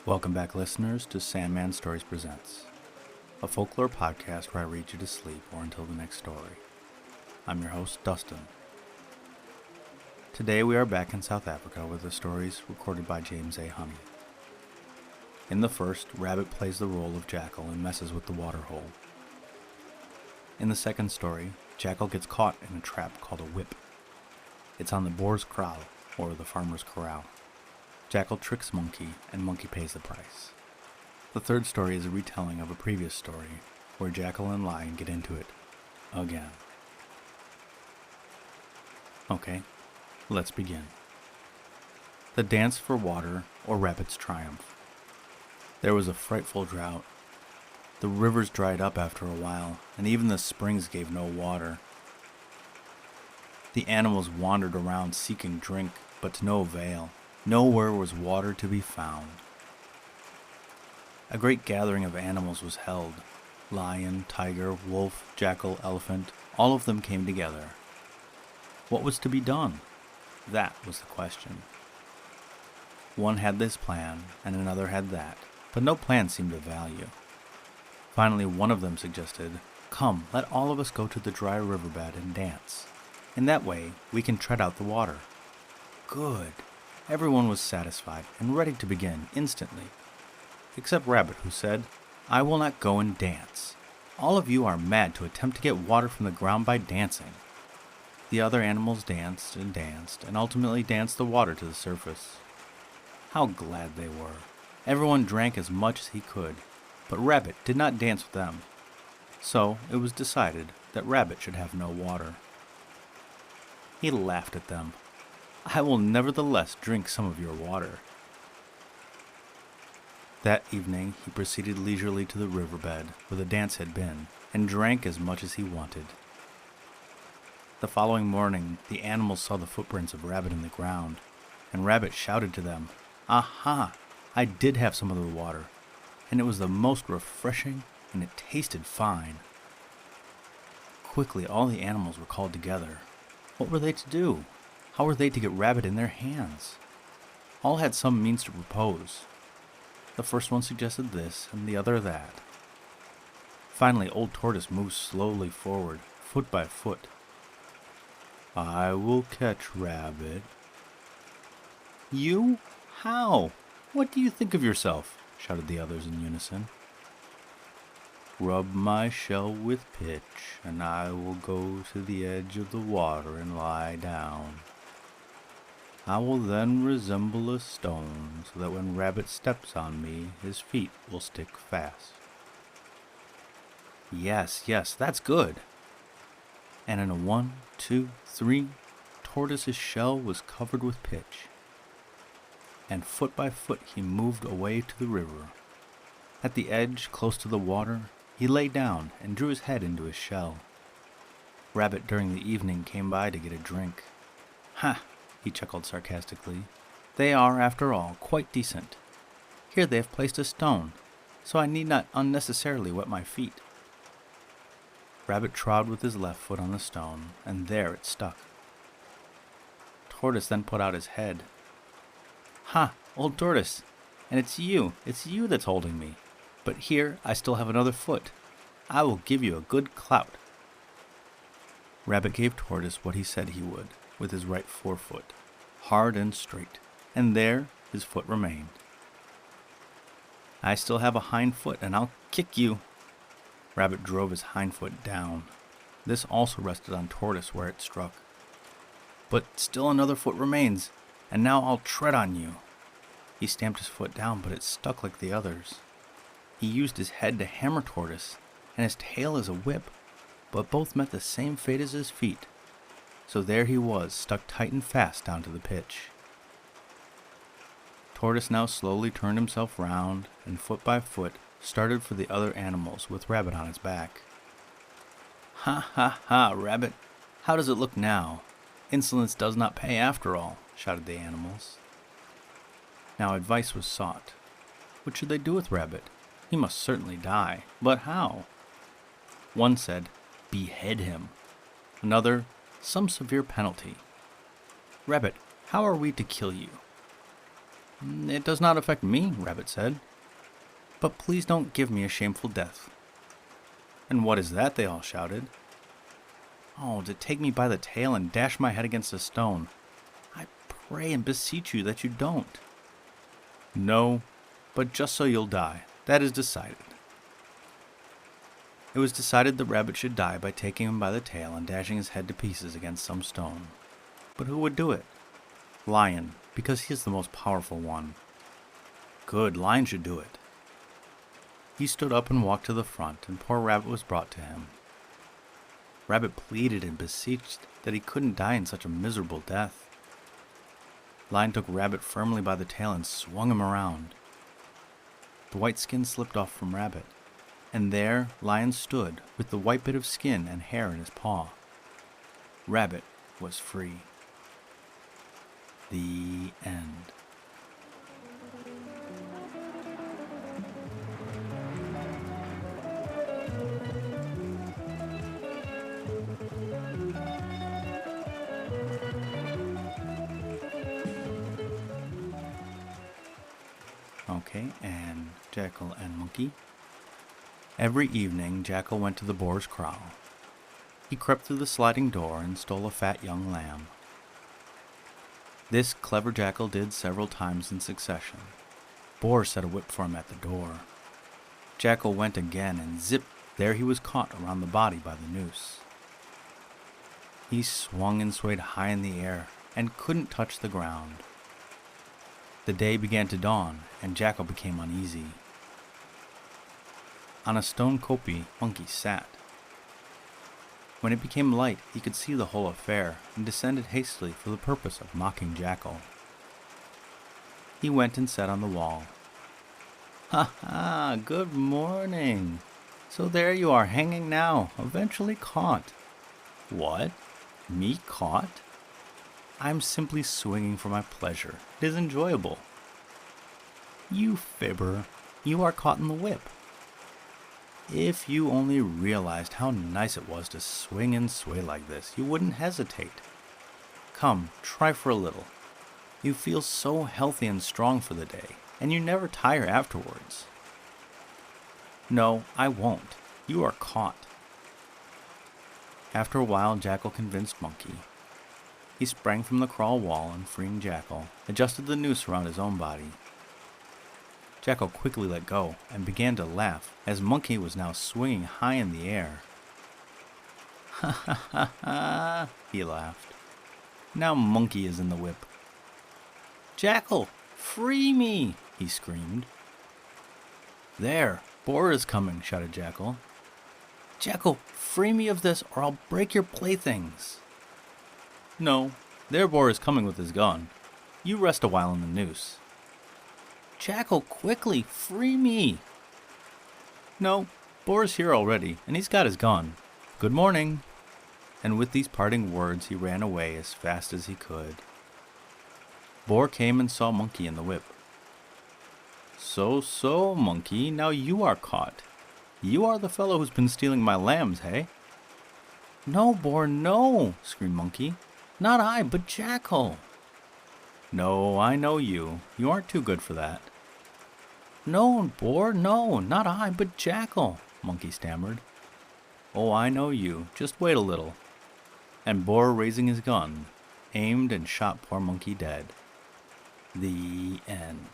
Welcome back, listeners, to Sandman Stories Presents, a folklore podcast where I read you to sleep or until the next story. I'm your host, Dustin. Today we are back in South Africa with the stories recorded by James A. Honey. In the first, Rabbit plays the role of Jackal and messes with the water hole. In the second story, Jackal gets caught in a trap called a whip. It's on the boar's kraal, or the farmer's corral. Jackal tricks Monkey, and Monkey pays the price. The third story is a retelling of a previous story, where Jackal and Lion get into it again. Okay, let's begin. The Dance for Water, or Rabbit's Triumph. There was a frightful drought. The rivers dried up after a while, and even the springs gave no water. The animals wandered around seeking drink, but to no avail. Nowhere was water to be found. A great gathering of animals was held. Lion, tiger, wolf, jackal, elephant, all of them came together. What was to be done? That was the question. One had this plan, and another had that, but no plan seemed of value. Finally, one of them suggested, "Come, let all of us go to the dry riverbed and dance. In that way, we can tread out the water." Good. Everyone was satisfied and ready to begin instantly, except Rabbit, who said, "I will not go and dance. All of you are mad to attempt to get water from the ground by dancing." The other animals danced, and ultimately danced the water to the surface. How glad they were. Everyone drank as much as he could, but Rabbit did not dance with them. So it was decided that Rabbit should have no water. He laughed at them. "I will nevertheless drink some of your water." That evening he proceeded leisurely to the riverbed where the dance had been, and drank as much as he wanted. The following morning the animals saw the footprints of Rabbit in the ground, and Rabbit shouted to them, "Aha! I did have some of the water, and it was the most refreshing, and it tasted fine." Quickly all the animals were called together. What were they to do? How were they to get Rabbit in their hands? All had some means to propose. The first one suggested this, and the other that. Finally, Old Tortoise moved slowly forward, foot by foot. "I will catch Rabbit." "You? How? What do you think of yourself?" shouted the others in unison. "Rub my shell with pitch, and I will go to the edge of the water and lie down. I will then resemble a stone, so that when Rabbit steps on me, his feet will stick fast." Yes, that's good." And in a 1, 2, 3, Tortoise's shell was covered with pitch. And foot by foot he moved away to the river. At the edge, close to the water, he lay down and drew his head into his shell. Rabbit during the evening came by to get a drink. "Ha!" he chuckled sarcastically. "They are, after all, quite decent. Here they have placed a stone, so I need not unnecessarily wet my feet." Rabbit trod with his left foot on the stone, and there it stuck. Tortoise then put out his head. "Ha, Old Tortoise, and it's you that's holding me. But here I still have another foot. I will give you a good clout." Rabbit gave Tortoise what he said he would, with his right forefoot, hard and straight, and there his foot remained. "I still have a hind foot, and I'll kick you." Rabbit drove his hind foot down. This also rested on Tortoise where it struck. "But still another foot remains, and now I'll tread on you." He stamped his foot down, but it stuck like the others. He used his head to hammer Tortoise, and his tail as a whip, but both met the same fate as his feet. So there he was, stuck tight and fast down to the pitch. Tortoise now slowly turned himself round, and foot by foot started for the other animals with Rabbit on his back. "Ha ha ha, Rabbit! How does it look now? Insolence does not pay after all, shouted the animals. Now advice was sought. What should they do with Rabbit? He must certainly die, but how? One said, behead him. Another, some severe penalty. Rabbit, how are we to kill you? It does not affect me, Rabbit said. But please don't give me a shameful death. And what is that? They all shouted. Oh, to take me by the tail and dash my head against a stone. I pray and beseech you that you don't. No, but just so you'll die. That is decided. It was decided that Rabbit should die by taking him by the tail and dashing his head to pieces against some stone. But who would do it? Lion, because he is the most powerful one. Good, Lion should do it. He stood up and walked to the front, and poor Rabbit was brought to him. Rabbit pleaded and beseeched that he couldn't die in such a miserable death. Lion took Rabbit firmly by the tail and swung him around. The white skin slipped off from Rabbit, and there Lion stood with the white bit of skin and hair in his paw. Rabbit was free. The end. Okay, and Jackal and Monkey. Every evening, Jackal went to the boar's kraal. He crept through the sliding door and stole a fat young lamb. This clever Jackal did several times in succession. Boar set a whip for him at the door. Jackal went again, and zip, there he was caught around the body by the noose. He swung and swayed high in the air and couldn't touch the ground. The day began to dawn, and Jackal became uneasy. On a stone kopje, Monkey sat. When it became light, he could see the whole affair, and descended hastily for the purpose of mocking Jackal. He went and sat on the wall. Ha ha, good morning. So there you are, hanging now, eventually caught. What? Me caught? I'm simply swinging for my pleasure. It is enjoyable. You fibber. You are caught in the whip. If you only realized how nice it was to swing and sway like this, you wouldn't hesitate. Come, try for a little. You feel so healthy and strong for the day, and you never tire afterwards. No, I won't. You are caught. After a while, Jackal convinced Monkey. He sprang from the kraal wall and, freeing Jackal, adjusted the noose around his own body. Jackal quickly let go and began to laugh as Monkey was now swinging high in the air. Ha ha ha ha, he laughed. Now Monkey is in the whip. Jackal, free me, he screamed. There, Boar is coming, shouted Jackal. Jackal, free me of this or I'll break your playthings. No, there Boar is coming with his gun. You rest a while in the noose. Jackal, quickly, free me. No, Boar's here already, and he's got his gun. Good morning. And with these parting words, he ran away as fast as he could. Boar came and saw Monkey in the whip. So, Monkey, now you are caught. You are the fellow who's been stealing my lambs, hey? No, Boar, no, screamed Monkey. Not I, but Jackal. No, I know you. You aren't too good for that. No, Boar, no, not I, but Jackal, Monkey stammered. Oh, I know you. Just wait a little. And Boar, raising his gun, aimed and shot poor Monkey dead. The end.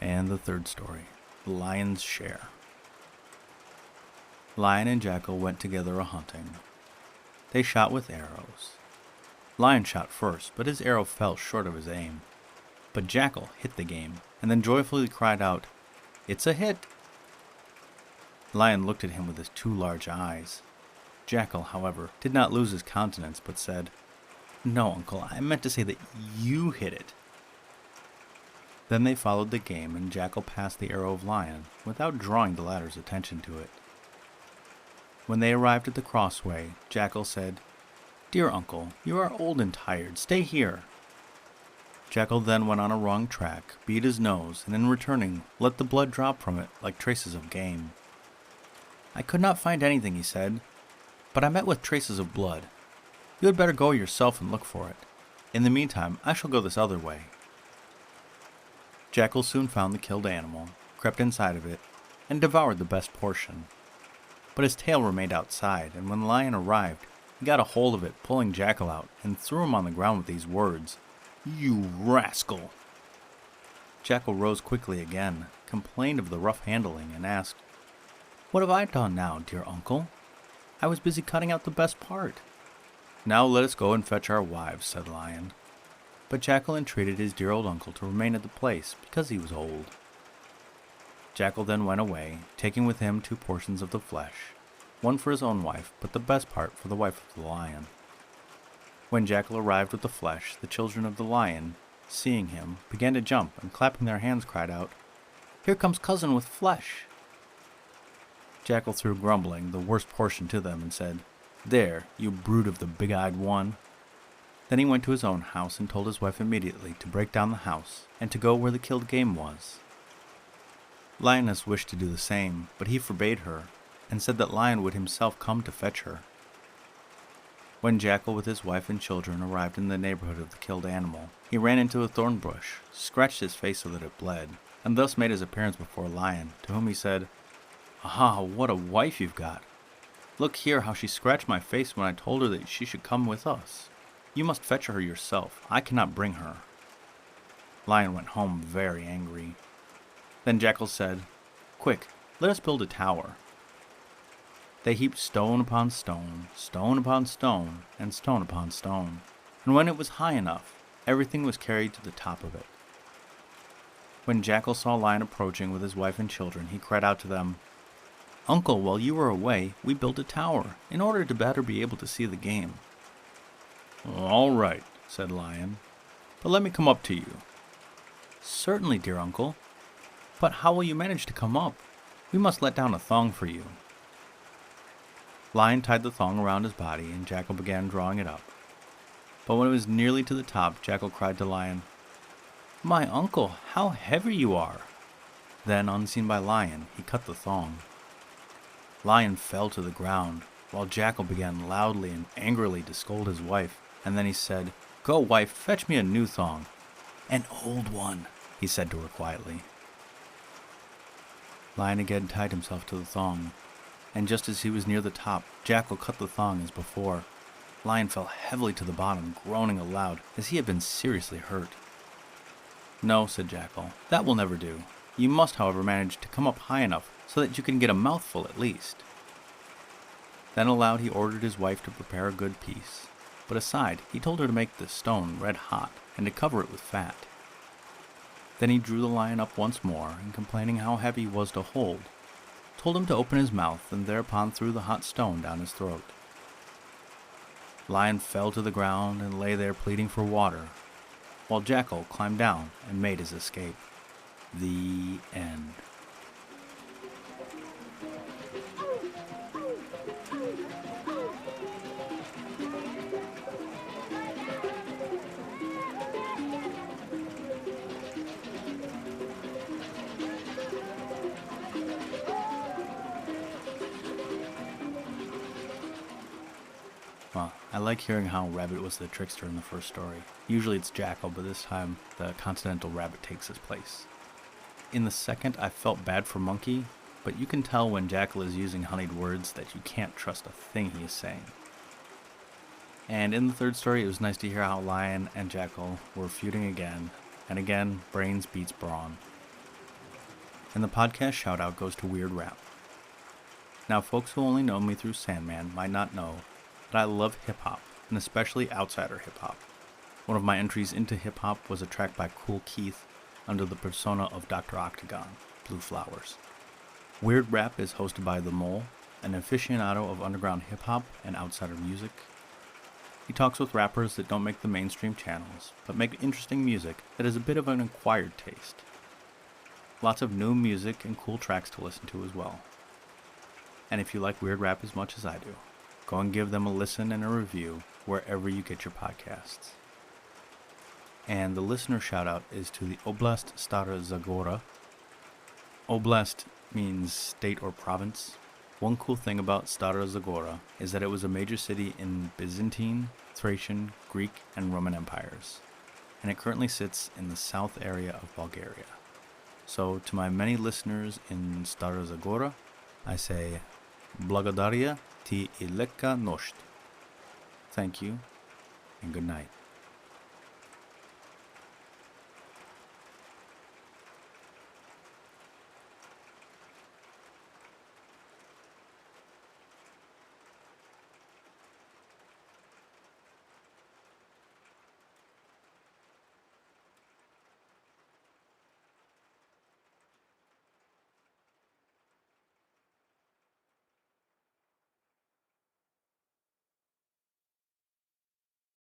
And the third story, The Lion's Share. Lion and Jackal went together a-hunting. They shot with arrows. Lion shot first, but his arrow fell short of his aim. But Jackal hit the game, and then joyfully cried out, "It's a hit!" Lion looked at him with his two large eyes. Jackal, however, did not lose his countenance, but said, "No, Uncle, I meant to say that you hit it." Then they followed the game, and Jackal passed the arrow of Lion without drawing the latter's attention to it. When they arrived at the crossway, Jackal said, "Dear uncle, you are old and tired. Stay here." Jackal then went on a wrong track, beat his nose, and in returning, let the blood drop from it like traces of game. "I could not find anything," he said, "but I met with traces of blood. You had better go yourself and look for it. In the meantime, I shall go this other way." Jackal soon found the killed animal, crept inside of it, and devoured the best portion. But his tail remained outside, and when the Lion arrived, he got a hold of it, pulling Jackal out, and threw him on the ground with these words, "You rascal!" Jackal rose quickly again, complained of the rough handling, and asked, "What have I done now, dear uncle? I was busy cutting out the best part." "Now let us go and fetch our wives," said Lion. But Jackal entreated his dear old uncle to remain at the place because he was old. Jackal then went away, taking with him 2 portions of the flesh, one for his own wife, but the best part for the wife of the Lion. When Jackal arrived with the flesh, the children of the Lion, seeing him, began to jump, and clapping their hands cried out, "Here comes cousin with flesh!" Jackal threw grumbling the worst portion to them and said, "There, you brood of the big-eyed one." Then he went to his own house and told his wife immediately to break down the house and to go where the killed game was. Lioness wished to do the same, but he forbade her, and said that Lion would himself come to fetch her. When Jackal with his wife and children arrived in the neighborhood of the killed animal, he ran into a thorn bush, scratched his face so that it bled, and thus made his appearance before Lion, to whom he said, "Aha, what a wife you've got! Look here how she scratched my face when I told her that she should come with us. You must fetch her yourself. I cannot bring her." Lion went home very angry. Then Jackal said, "Quick, let us build a tower." They heaped stone upon stone, stone upon stone, and stone upon stone, and when it was high enough, everything was carried to the top of it. When Jackal saw Lion approaching with his wife and children, he cried out to them, "Uncle, while you were away, we built a tower, in order to better be able to see the game." "All right," said Lion, "but let me come up to you." "Certainly, dear uncle. But how will you manage to come up? We must let down a thong for you." Lion tied the thong around his body, and Jackal began drawing it up. But when it was nearly to the top, Jackal cried to Lion, "My uncle, how heavy you are!" Then, unseen by Lion, he cut the thong. Lion fell to the ground, while Jackal began loudly and angrily to scold his wife, and then he said, "Go, wife, fetch me a new thong." "An old one," he said to her quietly. Lion again tied himself to the thong, and just as he was near the top, Jackal cut the thong as before. Lion fell heavily to the bottom, groaning aloud, as he had been seriously hurt. "No," said Jackal, "that will never do. You must, however, manage to come up high enough so that you can get a mouthful at least." Then aloud he ordered his wife to prepare a good piece, but aside he told her to make the stone red hot and to cover it with fat. Then he drew the Lion up once more, and complaining how heavy he was to hold, told him to open his mouth, and thereupon threw the hot stone down his throat. Lion fell to the ground and lay there pleading for water, while Jackal climbed down and made his escape. The end. Well, I like hearing how Rabbit was the trickster in the first story. Usually it's Jackal, but this time the Continental Rabbit takes his place. In the second, I felt bad for Monkey, but you can tell when Jackal is using honeyed words that you can't trust a thing he is saying. And in the third story, it was nice to hear how Lion and Jackal were feuding again, and again, brains beats brawn. And the podcast shout-out goes to Weird Rap. Now, folks who only know me through Sandman might not know that I love hip-hop, and especially outsider hip-hop. One of my entries into hip-hop was a track by Kool Keith under the persona of Dr. Octagon, Blue Flowers. Weird Rap is hosted by The Mole, an aficionado of underground hip-hop and outsider music. He talks with rappers that don't make the mainstream channels, but make interesting music that is a bit of an acquired taste. Lots of new music and cool tracks to listen to as well. And if you like weird rap as much as I do, go and give them a listen and a review wherever you get your podcasts. And the listener shout out is to the Oblast Stara Zagora. Oblast means state or province. One cool thing about Stara Zagora is that it was a major city in Byzantine, Thracian, Greek, and Roman empires, and it currently sits in the south area of Bulgaria. So to my many listeners in Stara Zagora, I say, Благодаря ti i leka nosht. Thank you, and good night.